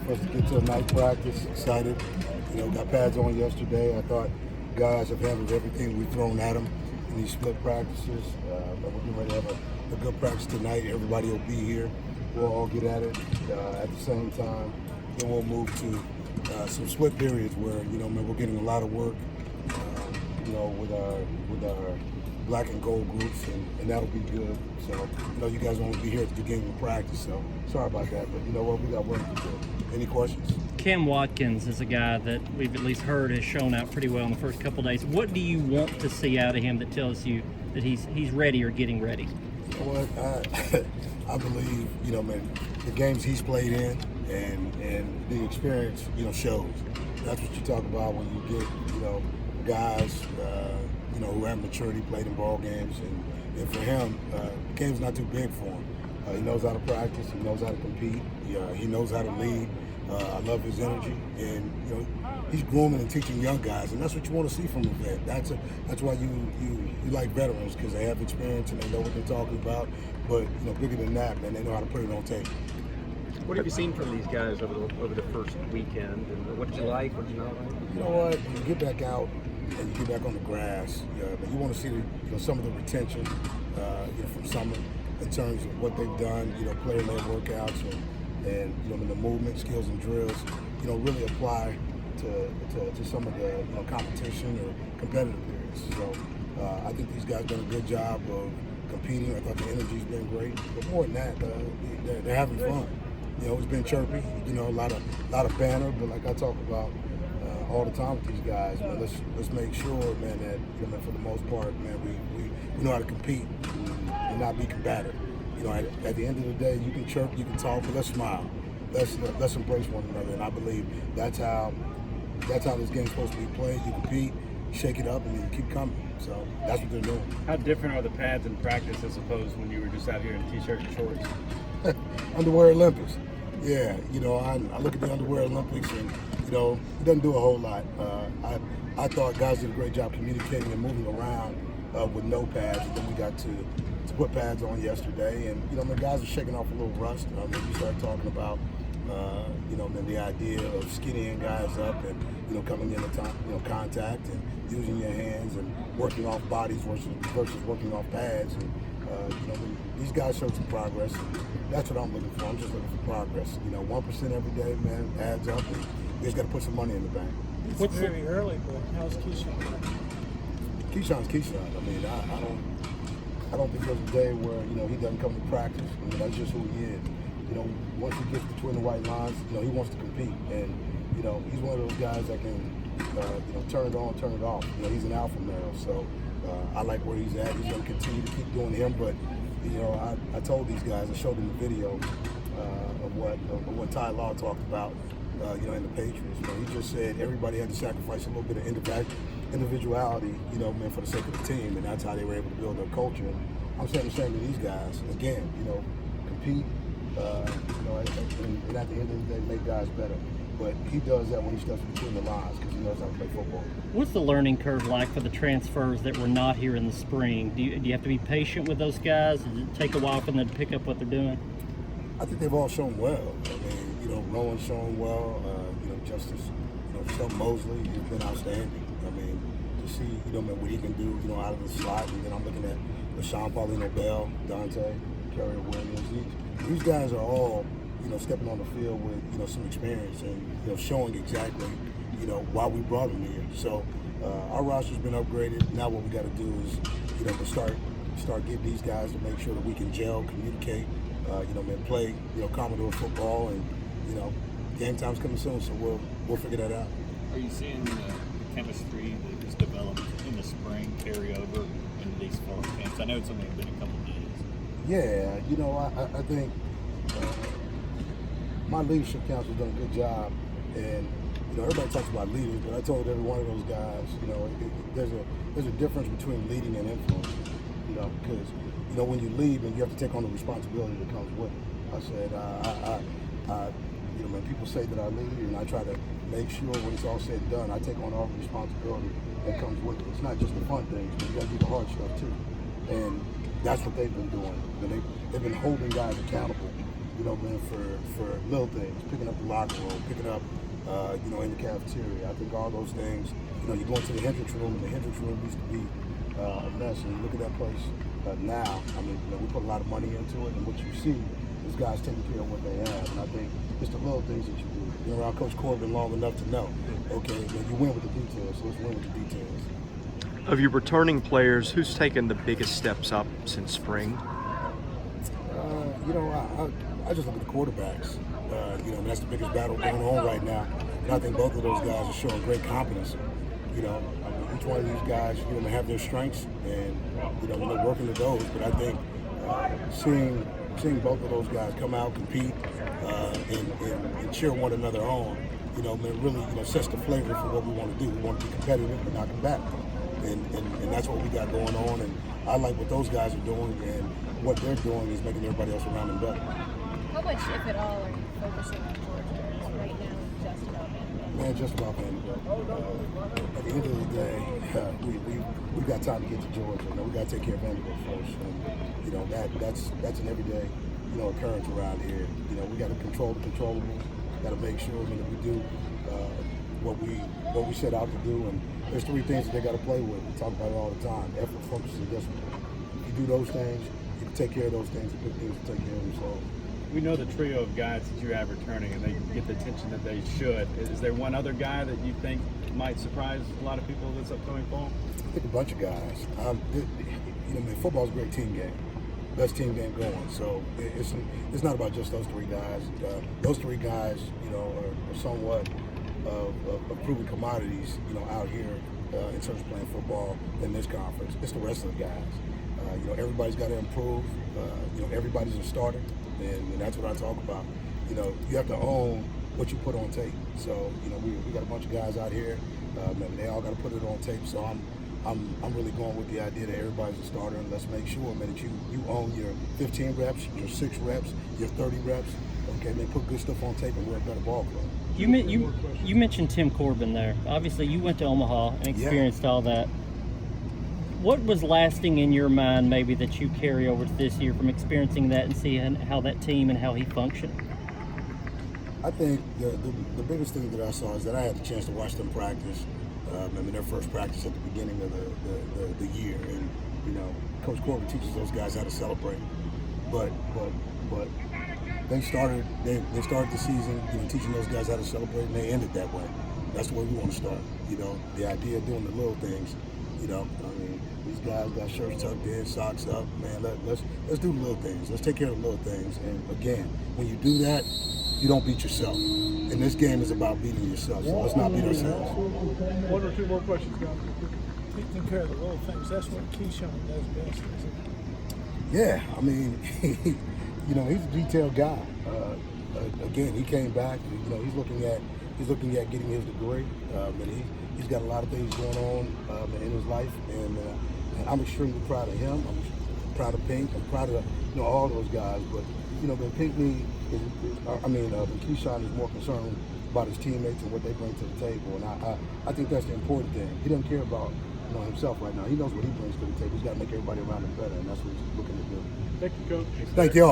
for us to get to a night practice. Excited. Got pads on yesterday. I thought guys have handled everything we've thrown at them in these split practices. But we're getting ready to have a good practice tonight. Everybody will be here. We'll all get at it at the same time. Then we'll move to some split periods where, we're getting a lot of work, with our black and gold groups, and that'll be good. So, you guys won't be here at the beginning of practice, so sorry about that. But you know what? We got work to do. Any questions? Cam Watkins is a guy that we've at least heard has shown out pretty well in the first couple of days. What do you want to see out of him that tells you that he's ready or getting ready? You know what? I believe, the games he's played in and the experience, shows. That's what you talk about when you get, guys, who have maturity, played in ball games, and for him, the game's not too big for him. He knows how to practice. He knows how to compete. He knows how to lead. I love his energy, and he's grooming and teaching young guys, and that's what you want to see from a vet. That's why you like veterans, because they have experience and they know what they're talking about. But bigger than that, man, they know how to put it on tape. What have you seen from these guys over the first weekend, and what did you like, what did you not like? You know what? When you get back out and you get back on the grass, but you want to see some of the retention from summer in terms of what they've done, player-led workouts and the movement, skills, and drills, really apply to some of the competition or competitive areas. So I think these guys done a good job of competing. I thought the energy's been great, but more than that, they're having fun. It's been chirpy, a lot of banter, but like I talk about all the time with these guys, man, let's make sure, man, that for the most part, man, we know how to compete and not be combative. At the end of the day, you can chirp, you can talk, but let's smile. Let's embrace one another, and I believe that's how this game's supposed to be played. You compete, shake it up, and then you keep coming. So that's what they're doing. How different are the pads in practice as opposed when you were just out here in t-shirt and shorts? Underwear Olympics. Yeah, I look at the Underwear Olympics, and it doesn't do a whole lot. I thought guys did a great job communicating and moving around with no pads, and then we got to put pads on yesterday, and the guys are shaking off a little rust. You start talking about the idea of skinnying guys up and coming into contact and using your hands and working off bodies versus working off pads. And these guys showed some progress. And that's what I'm looking for. I'm just looking for progress. 1% every day, man, adds up. And we just got to put some money in the bank. It's very early, but how's Keyshawn? Keyshawn's Keyshawn. I mean, I don't think there's a day where he doesn't come to practice. That's just who he is. Once he gets between the white lines, he wants to compete, and he's one of those guys that can turn it on, turn it off. He's an alpha male, so I like where he's at. He's going to continue to keep doing him, but I told these guys, I showed them the video of what Ty Law talked about, in the Patriots. He just said everybody had to sacrifice a little bit of individuality, for the sake of the team, and that's how they were able to build their culture. And I'm saying the same to these guys. Again, compete, and at the end of the day, make guys better. But he does that when he steps between the lines because he knows how to play football. What's the learning curve like for the transfers that were not here in the spring? Do you have to be patient with those guys? Does it take a while for them to pick up what they're doing? I think they've all shown well. I mean, Rowan's shown well. Justice, Shelton Mosley has been outstanding. I mean, to see, what he can do, out of the slot. And then I'm looking at LaShawn Paulino Bell, Dante, Carrier Williams. These guys are all, stepping on the field with, some experience and, showing exactly, why we brought them here. So our roster's been upgraded. Now what we got to do is, to start getting these guys to make sure that we can gel, communicate, and play, Commodore football. And, game time's coming soon, so we'll figure that out. Are you seeing the chemistry that was developed in the spring carry over into these fall camps? I know it's only been a couple of days. Yeah, I think my leadership council's done a good job, and everybody talks about leaders, but I told every one of those guys, there's a difference between leading and influence, because when you lead, and you have to take on the responsibility that comes with it. I said, when people say that I lead, and I try to make sure when it's all said and done, I take on all the responsibility that comes with it. It's not just the fun things, but you got to do the hard stuff too. And that's what they've been doing. They've been holding guys accountable you know, man, for little things, picking up the locker room, picking up, you know, in the cafeteria. I think all those things, you know, you go into the Hendricks room, and the Hendricks room used to be a mess, and you look at that place now, I mean, you know, we put a lot of money into it, and what you see is guys taking care of what they have, and I think it's the little things that you do. Been around Coach Corbin long enough to know, okay, man, you win with the details, so let's win with the details. Of your returning players, who's taken the biggest steps up since spring? You know, I just look at the quarterbacks. You know, that's the biggest battle going on right now. And I think both of those guys are showing great competence. You know, I mean, each one of these guys, you know, have their strengths, and you know, they're working to those. But I think seeing both of those guys come out, compete, and cheer one another on, you know, man, really, you know, sets the flavor for what we want to do. We want to be competitive but not combative. And that's what we got going on, and I like what those guys are doing, and what they're doing is making everybody else around them better. How much, if at all, are you focusing on Georgia right now, just about Vanderbilt? Man, just about Vanderbilt. At the end of the day, we got time to get to Georgia. You know, we got to take care of Vanderbilt first, and you know that's an everyday, you know, occurrence around here. You know, we got to control the controllables. Got to make sure that we do what we set out to do, and there's three things that they got to play with. We talk about it all the time: effort, focus, and discipline. If you do those things, you can take care of those things. The good things will take care of themselves. We know the trio of guys that you have returning, and they get the attention that they should. Is there one other guy that you think might surprise a lot of people this upcoming fall? I think a bunch of guys. You know, man, football's a great team game. Best team game going. So it's not about just those three guys. Those three guys, you know, are somewhat of proven commodities, you know, out here in terms of playing football in this conference. It's the rest of the guys. You know, everybody's got to improve. You know, everybody's a starter, and that's what I talk about. You know, you have to own what you put on tape. So, you know, we got a bunch of guys out here. Man, they all got to put it on tape. So I'm really going with the idea that everybody's a starter, and let's make sure, man, that you own your 15 reps, your 6 reps, your 30 reps. Okay, man, put good stuff on tape, and we're a better ball club. You mentioned Tim Corbin there. Obviously, you went to Omaha and experienced all that. What was lasting in your mind, maybe, that you carry over to this year from experiencing that and seeing how that team and how he functioned? I think the biggest thing that I saw is that I had the chance to watch them practice. I mean, their first practice at the beginning of the year, and you know, Coach Corbin teaches those guys how to celebrate. But they started the season, you know, teaching those guys how to celebrate, and they ended that way. That's the way we want to start. You know, the idea of doing the little things. You know, I mean, these guys got shirts tucked in, socks up. Man, let's do the little things. Let's take care of the little things. And again, when you do that, you don't beat yourself. And this game is about beating yourself. So let's not beat ourselves. One or two more questions, guys. Taking care of the little things. That's what Keyshawn does best, isn't it? Yeah, I mean, you know, he's a detailed guy. Again, he came back. You know, he's looking at getting his degree, and he's got a lot of things going on in his life, and I'm extremely proud of him. I'm proud of Pink. I'm proud of all those guys. But you know, when Pinckney, Keyshawn is more concerned about his teammates and what they bring to the table, and I think that's the important thing. He doesn't care about himself right now. He knows what he brings to the table. He's got to make everybody around him better, and that's what he's looking to do. Thank you, Coach. Thank you all.